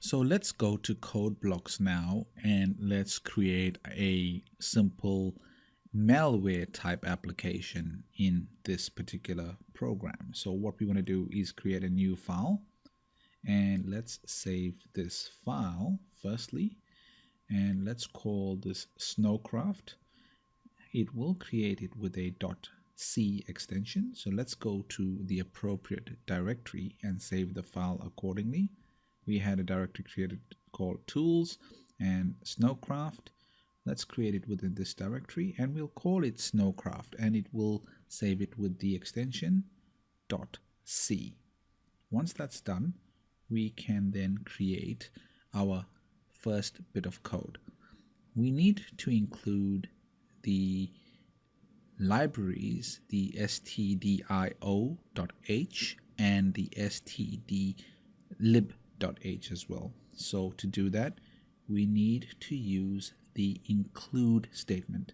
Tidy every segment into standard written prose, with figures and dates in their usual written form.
So let's go to code blocks now and let's create a simple malware type application in this particular program. So what we want to do is create a new file, and let's save this file firstly, and let's call this Snowcraft. It will create it with a .c extension. So let's go to the appropriate directory and save the file accordingly. We had a directory created called tools and Snowcraft. Let's create it within this directory and we'll call it Snowcraft, and it will save it with the extension .c. Once that's done, we can then create our first bit of code. We need to include the libraries, the stdio.h and the stdlib.h as well. So to do that, we need to use the include statement.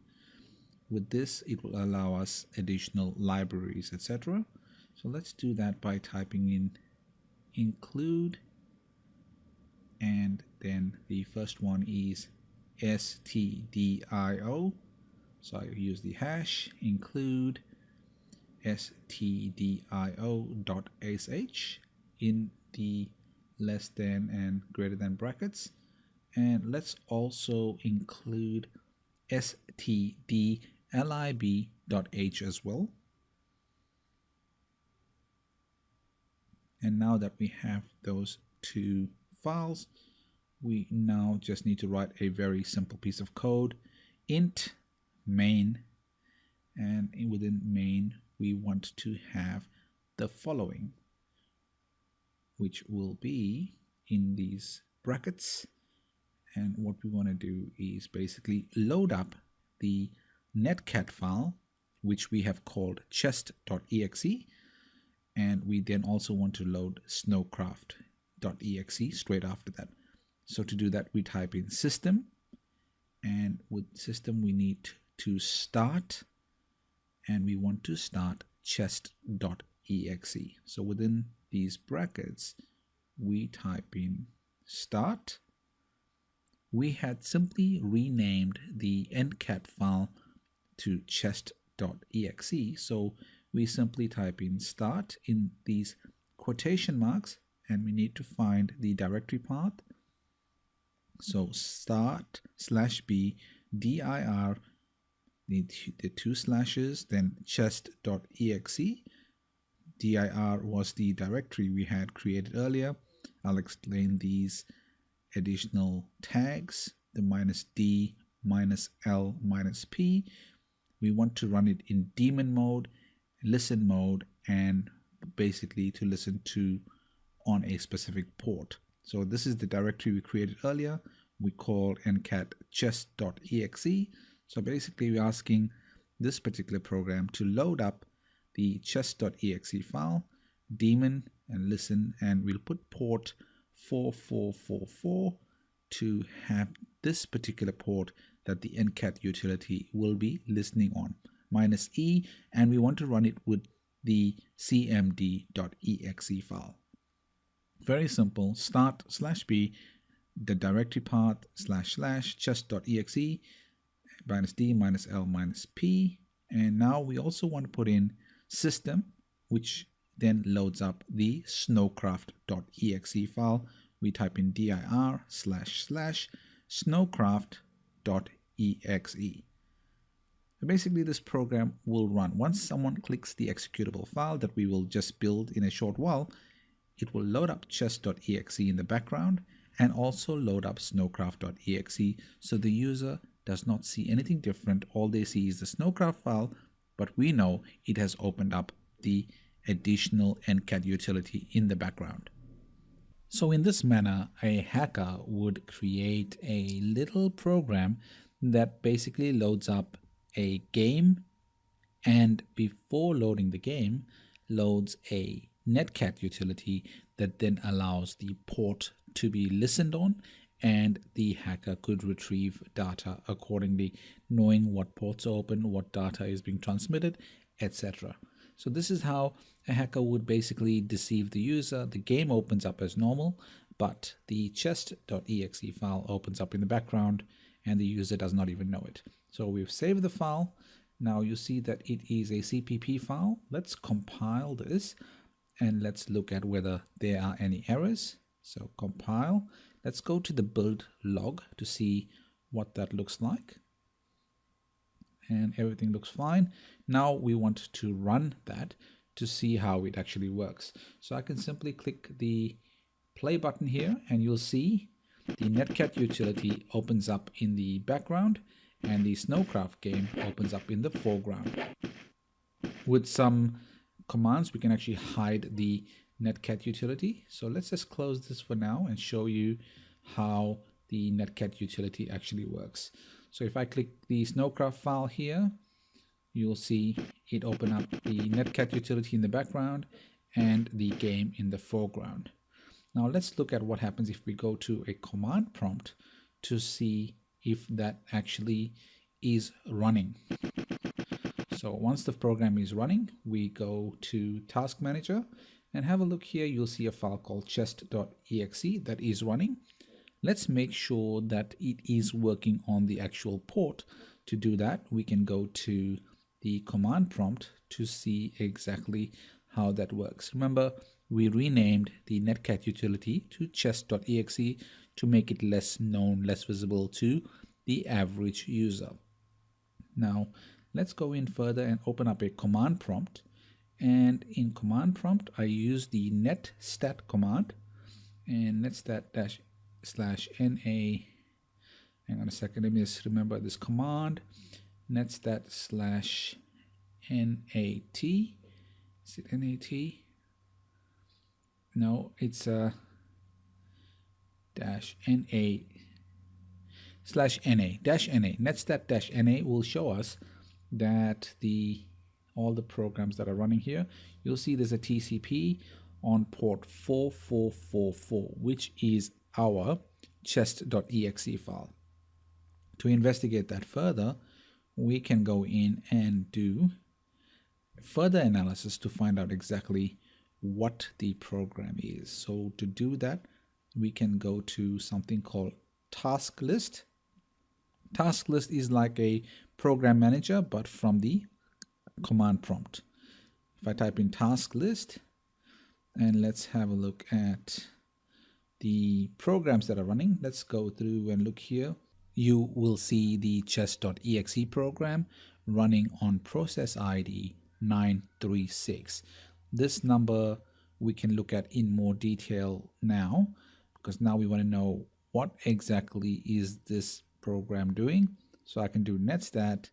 With this, it will allow us additional libraries, etc. So let's do that by typing in include, and then the first one is stdio. So I use the hash include stdio.sh in the less than and greater than brackets, and let's also include stdlib.h as well. And now that we have those two files, we now just need to write a very simple piece of code, int main, and within main we want to have the following, which will be in these brackets. And what we want to do is basically load up the netcat file, which we have called chest.exe, and we then also want to load snowcraft.exe straight after that. So to do that, we type in system, and with system we need to start, and we want to start chest.exe. So within these brackets we type in start. We had simply renamed the endcat file to chest.exe, so we simply type in start in these quotation marks, and we need to find the directory path. So start /b dir, the two slashes, then chest.exe. dir was the directory we had created earlier. I'll explain these additional tags, the -d, -l, -p. We want to run it in daemon mode, listen mode, and basically to listen to on a specific port. So this is the directory we created earlier. We called ncat chest.exe. So basically we're asking this particular program to load up the chest.exe file, daemon and listen, and we'll put port 4444 to have this particular port that the ncat utility will be listening on, -e, and we want to run it with the cmd.exe file. Very simple. Start /b, the directory path / chest.exe, -d, -l, -p, and now we also want to put in system, which then loads up the snowcraft.exe file. We type in dir / snowcraft.exe. So basically this program will run. Once someone clicks the executable file that we will just build in a short while, it will load up chest.exe in the background and also load up snowcraft.exe, so the user does not see anything different. All they see is the snowcraft file, but we know it has opened up the additional ncat utility in the background. So in this manner, a hacker would create a little program that basically loads up a game, and before loading the game, loads a netcat utility that then allows the port to be listened on, and the hacker could retrieve data accordingly, knowing what ports are open, what data is being transmitted, etc. So this is how a hacker would basically deceive the user. The game opens up as normal, but the chest.exe file opens up in the background and the user does not even know it. So we've saved the file. Now you see that it is a CPP file. Let's compile this and let's look at whether there are any errors. So compile. Let's go to the build log to see what that looks like. And everything looks fine. Now we want to run that to see how it actually works. So I can simply click the play button here and you'll see the Netcat utility opens up in the background and the Snowcraft game opens up in the foreground. With some commands, we can actually hide the Netcat utility. So let's just close this for now and show you how the Netcat utility actually works. So if I click the Snowcraft file here, you'll see it open up the Netcat utility in the background and the game in the foreground. Now let's look at what happens if we go to a command prompt to see if that actually is running. So once the program is running, we go to Task Manager and have a look here. You'll see a file called chest.exe that is running. Let's make sure that it is working on the actual port. To do that, we can go to the command prompt to see exactly how that works. Remember, we renamed the Netcat utility to chest.exe to make it less known, less visible to the average user. Now, let's go in further and open up a command prompt. And in command prompt, I use the netstat command and netstat /na. Hang on a second, let me just remember this command. Netstat /nat. Is it nat? No, it's a -na /na. Netstat -na will show us that all the programs that are running here, you'll see there's a TCP on port 4444, which is our chest.exe file. To investigate that further, we can go in and do further analysis to find out exactly what the program is. So to do that, we can go to something called task list. Task list is like a program manager, but from the command prompt. If I type in task list and let's have a look at the programs that are running, let's go through and look here. You will see the chest.exe program running on process ID 936. This number we can look at in more detail now, because now we want to know what exactly is this program doing. So I can do netstat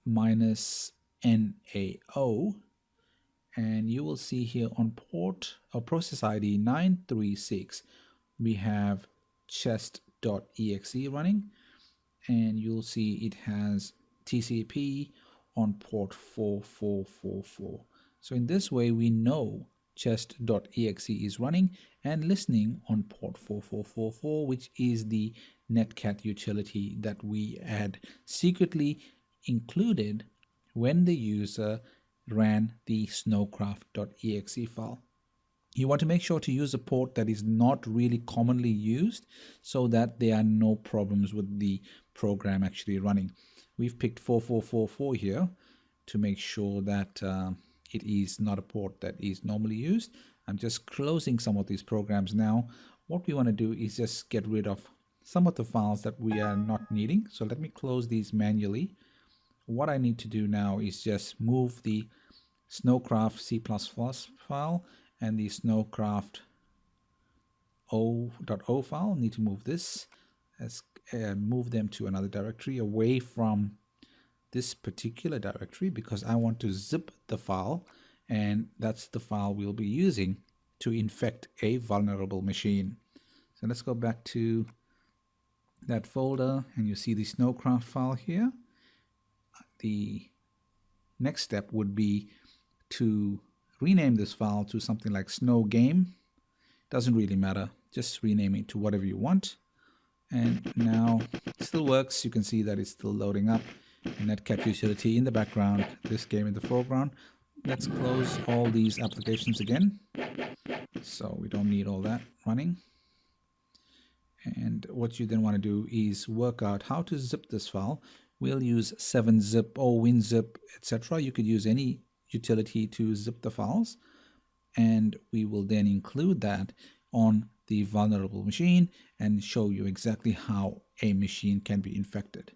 -nao, and you will see here on port or process ID 936 we have chest.exe running, and you'll see it has TCP on port 4444. So in this way we know chest.exe is running and listening on port 4444, which is the Netcat utility that we had secretly included when the user ran the snowcraft.exe file. You want to make sure to use a port that is not really commonly used so that there are no problems with the program actually running. We've picked 4444 here to make sure that it is not a port that is normally used. I'm just closing some of these programs now. What we want to do is just get rid of some of the files that we are not needing. So let me close these manually. What I need to do now is just move the Snowcraft C++ file and the Snowcraft .o file. Need to move this. Let's move them to another directory away from this particular directory, because I want to zip the file, and that's the file we'll be using to infect a vulnerable machine. So let's go back to that folder, and you see the Snowcraft file here. The next step would be to rename this file to something like Snow Game. Doesn't really matter, just rename it to whatever you want. And now it still works. You can see that it's still loading up. Netcat utility in the background, this game in the foreground. Let's close all these applications again, so we don't need all that running. And what you then want to do is work out how to zip this file. We'll use 7-zip or WinZip, etc. You could use any utility to zip the files, and we will then include that on the vulnerable machine and show you exactly how a machine can be infected.